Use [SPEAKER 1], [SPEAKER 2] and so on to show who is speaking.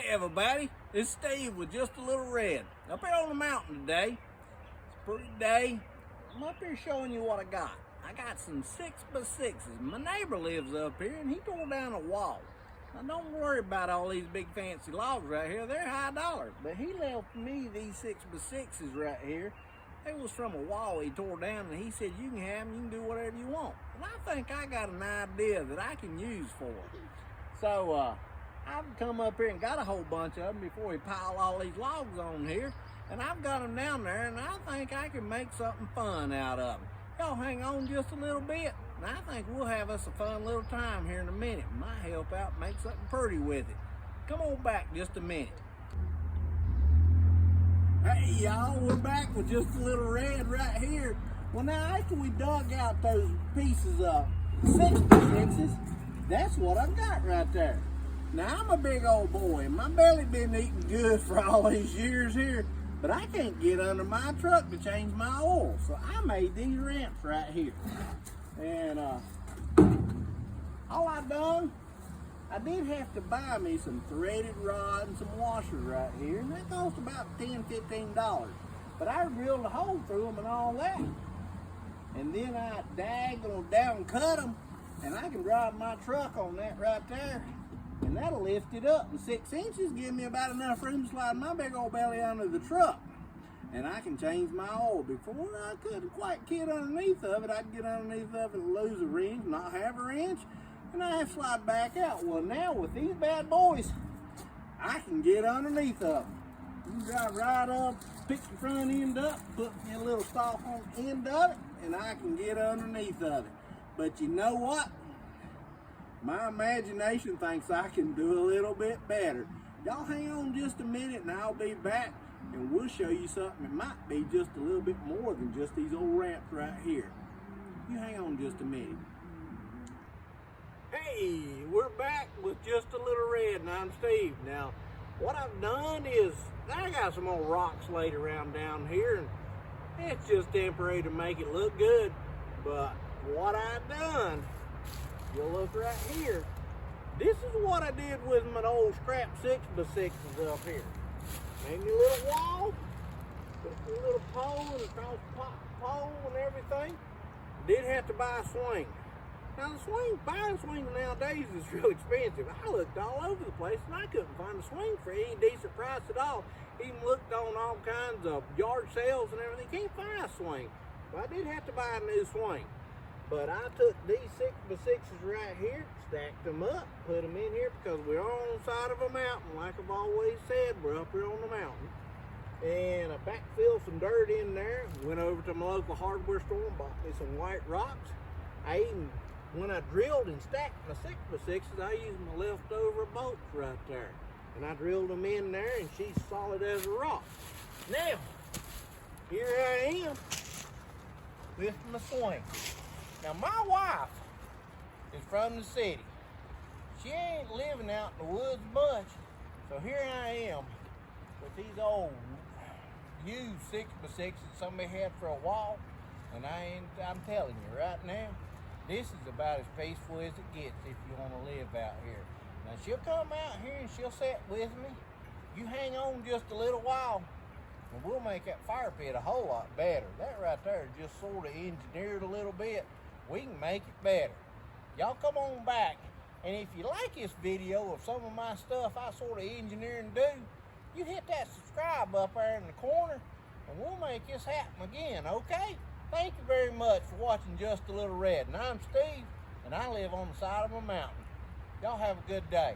[SPEAKER 1] Hey everybody, it's Steve with Just a Little Red. Up here on the mountain today. It's a pretty day. I'm up here showing you what I got. I got some 6x6s. My neighbor lives up here and he tore down a wall. Now don't worry about all these big fancy logs right here. They're high dollar. But he left me these 6x6s right here. They was from a wall he tore down and he said you can have them, you can do whatever you want. And I think I got an idea that I can use for it. So I've come up here and got a whole bunch of them before we pile all these logs on here. And I've got them down there and I think I can make something fun out of them. Y'all hang on just a little bit and I think we'll have us a fun little time here in a minute. Might help out make something pretty with it. Come on back just a minute. Hey y'all, we're back with Just a Little Red right here. Well now after we dug out those pieces of 6x6s, that's what I've got right there. Now I'm a big old boy and my belly been eating good for all these years here, but I can't get under my truck to change my oil. So I made these ramps right here. And all I done, I did have to buy me some threaded rod and some washers right here, and that cost about $10, $15. But I drilled a hole through them and all that. And then I down cut them, and I can drive my truck on that right there. And that'll lift it up. And 6 inches give me about enough room to slide my big old belly under the truck. And I can change my oil. Before I couldn't quite get underneath of it. I'd get underneath of it and lose a wrench, not have a wrench, and I have to slide back out. Well now with these bad boys, I can get underneath of them. You drive right up, pick the front end up, put me a little stop on the end of it, and I can get underneath of it. But you know what? My imagination thinks I can do a little bit better. Y'all hang on just a minute and I'll be back and we'll show you something that might be just a little bit more than just these old ramps right here. You hang on just a minute. Hey, we're back with Just a Little Red and I'm Steve. Now, what I've done is I got some old rocks laid around down here and it's just temporary to make it look good. But what I've done, you'll look right here. This is what I did with my old scrap 6x6s up here. Made me a little wall, put a little pole and across pole and everything. Did have to buy a swing. Now buying a swing nowadays is real expensive. I looked all over the place and I couldn't find a swing for any decent price at all. Even looked on all kinds of yard sales and everything. Can't find a swing. But I did have to buy a new swing. But I took these 6x6s right here, stacked them up, put them in here because we're on the side of a mountain. Like I've always said, we're up here on the mountain. And I backfilled some dirt in there, went over to my local hardware store and bought me some white rocks. When I drilled and stacked my 6x6s, I used my leftover bolts right there. And I drilled them in there and she's solid as a rock. Now, here I am with my swing. Now my wife is from the city. She ain't living out in the woods much. So here I am with these old used 6x6s somebody had for a while. And I'm telling you right now, this is about as peaceful as it gets if you want to live out here. Now she'll come out here and she'll sit with me. You hang on just a little while and we'll make that fire pit a whole lot better. That right there is just sort of engineered a little bit. We can make it better. Y'all come on back, and if you like this video of some of my stuff I sort of engineer and do, you hit that subscribe up there in the corner, and we'll make this happen again, okay? Thank you very much for watching Just a Little Red, and I'm Steve, and I live on the side of a mountain. Y'all have a good day.